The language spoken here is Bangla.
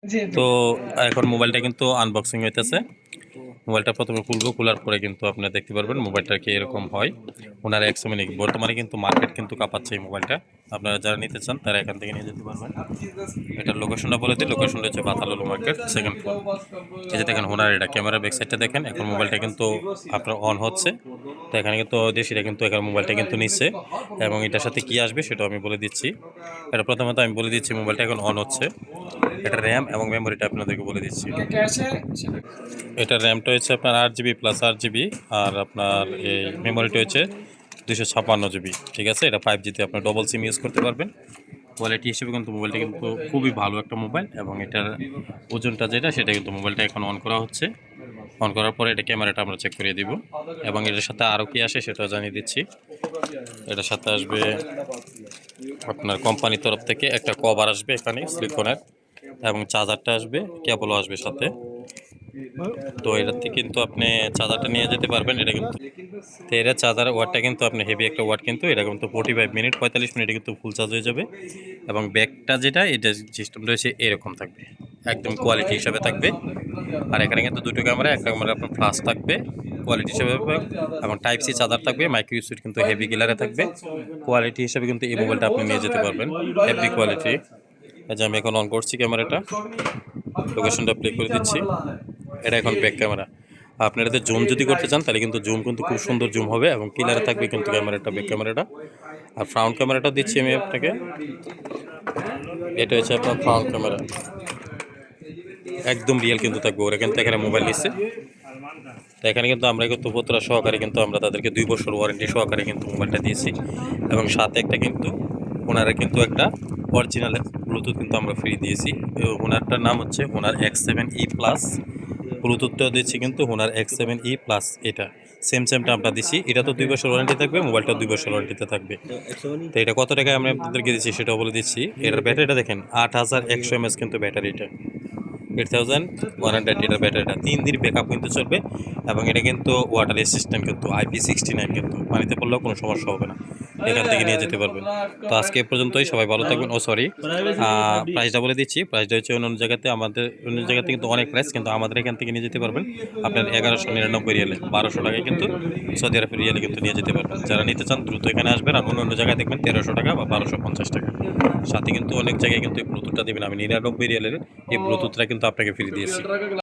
তো এখন মোবাইলটা কিন্তু আনবক্সিং হইতেছে। মোবাইলটা প্রথমে খুলবো, খোলার পরে কিন্তু আপনারা দেখতে পারবেন মোবাইলটা কি এরকম হয়। ওনার এক্সমিনিক বর্তমানে কিন্তু মার্কেট কিন্তু কাঁপাচ্ছে এই মোবাইলটা। আপনারা যারা নিতে চান তারা এখান থেকে নিয়ে যেতে পারবেন। এটার লোকেশনটা বলে দিই, লোকেশনটা হচ্ছে বাতালুলু মার্কেট, সেকেন্ড ফ্লোর। এই যে দেখেন হোনার, এটা ক্যামেরার ব্যাক সাইডটা দেখেন। এখন মোবাইলটা কিন্তু আপনার অন হচ্ছে। তো এখানে কিন্তু দেশিরা কিন্তু এখানে মোবাইলটা কিন্তু নিচ্ছে, এবং এটার সাথে কি আসবে সেটাও আমি বলে দিচ্ছি। এটা প্রথমত আমি বলে দিচ্ছি, মোবাইলটা এখন অন হচ্ছে। এটা র্যাম এবং মেমোরিটা আপনাদেরকে বলে দিচ্ছি। এটা র্যামটা হচ্ছে আপনার 8 জিবি প্লাস 8 জিবি, আর আপনার এই মেমোরিটা হচ্ছে 256 জিবি। ঠিক আছে, এটা 5Gতে আপনার ডবল সিম ইউজ করতে পারবেন। কোয়ালিটি হিসেবে কিন্তু মোবাইলটা কিন্তু খুবই ভালো একটা মোবাইল, এবং এটার ওজনটা যেটা সেটা কিন্তু মোবাইলটা এখন অন করা হচ্ছে। অন করার পরে এটা ক্যামেরাটা আমরা চেক করিয়ে দিব, এবং এটার সাথে আরও কি আসে সেটাও জানিয়ে দিচ্ছি। এটার সাথে আসবে আপনার কোম্পানির তরফ থেকে একটা কভার আসবে এখানে সিলিকনের, এবং চার্জারটা আসবে, কেবলও আসবে সাথে। তো এটাতে কিন্তু আপনি চার্জারটা নিয়ে যেতে পারবেন। এটা কিন্তু তো এটা চার্জার ওয়াটটা কিন্তু আপনি হেভি একটা ওয়াট, কিন্তু এটা কিন্তু 45 মিনিটে কিন্তু ফুল চার্জ হয়ে যাবে। এবং ব্যাকটা যেটা, এটা সিস্টেমটা হচ্ছে এরকম থাকবে, একদম কোয়ালিটি হিসাবে থাকবে। আর এখানে কিন্তু দুটো ক্যামেরা, একটা ক্যামেরা আপনার ফ্লাশ থাকবে কোয়ালিটি হিসাবে, এবং টাইপ সি চার্জার থাকবে। মাইক্রো ইউএসবি কিন্তু হেভি গিলারে থাকবে। কোয়ালিটি হিসাবে কিন্তু এই মোবাইলটা আপনি নিয়ে যেতে পারবেন, হেভি কোয়ালিটি। এই যে আমি এখন অন করছি ক্যামেরাটা, লোকেশনটা প্লে করে দিচ্ছি। এটা এখন ব্যাক ক্যামেরা। আপনি এটাতে জুম যদি করতে চান তাহলে কিন্তু জুম কিন্তু খুব সুন্দর জুম হবে, এবং ক্লিয়ারে থাকবে কিন্তু ক্যামেরাটা, ব্যাক ক্যামেরাটা। আর ফ্রন্ট ক্যামেরাটা দিচ্ছি আমি আপনাকে। এটা হচ্ছে আপনার ফ্রন্ট ক্যামেরা, একদম রিয়েল কিন্তু থাকবে। ওরা কিন্তু এখানে মোবাইল নিচ্ছে। তো এখানে কিন্তু আমরা কিন্তু পুত্রা সহকারে কিন্তু আমরা তাদেরকে 2 বছর ওয়ারেন্টি সহকারে কিন্তু মোবাইলটা দিয়েছি, এবং সাথে একটা কিন্তু ওনারা কিন্তু একটা অরিজিনাল ব্লুটুথ কিন্তু আমরা ফ্রি দিয়েছি। ওনারটার নাম হচ্ছে হোনার X7E প্লাস। ব্লুটুথটাও দিচ্ছি কিন্তু হোনার X7E প্লাস। এটা সেমটা আমরা দিচ্ছি। এটা তো 2 বছর ওয়ারেন্টি থাকবে, মোবাইলটা 2 বছর ওয়ারেন্টিতে থাকবে। তো এটা কত টাকায় আমরা আপনাদেরকে দিচ্ছি সেটাও বলে দিচ্ছি। এটার ব্যাটারিটা দেখেন 8100 mAh কিন্তু ব্যাটারিটা, 8100 এটার ব্যাটারিটা 3 দিন ব্যাকআপ কিন্তু চলবে। এবং এটা কিন্তু ওয়াটার রেসিস্ট্যান্ট, কিন্তু IP69, কিন্তু পানিতে পড়লেও কোনো সমস্যা হবে না। এখান থেকে নিয়ে যেতে পারবেন। তো আজকে এ পর্যন্তই, সবাই ভালো থাকবেন। ও সরি, প্রাইসটা বলে দিচ্ছি। প্রাইসটা হচ্ছে অন্য জায়গাতে, আমাদের অন্য জায়গাতে কিন্তু অনেক প্রাইস, কিন্তু আমাদের এখান থেকে নিয়ে যেতে পারবেন আপনার 1199 রিয়ালে, 1200 টাকায় কিন্তু সৌদি আরবের রিয়ালে কিন্তু নিয়ে যেতে পারবেন। যারা নিতে চান দ্রুত এখানে আসবেন। আর অন্য জায়গায় দেখবেন 1300 টাকা বা 1250 টাকা। সাথে কিন্তু অনেক জায়গায় কিন্তু এই ব্লুটুথটা দেবেন। আমি 99 রিয়ালের এই ব্লুটুথটা কিন্তু আপনাকে ফ্রি দিয়েছি।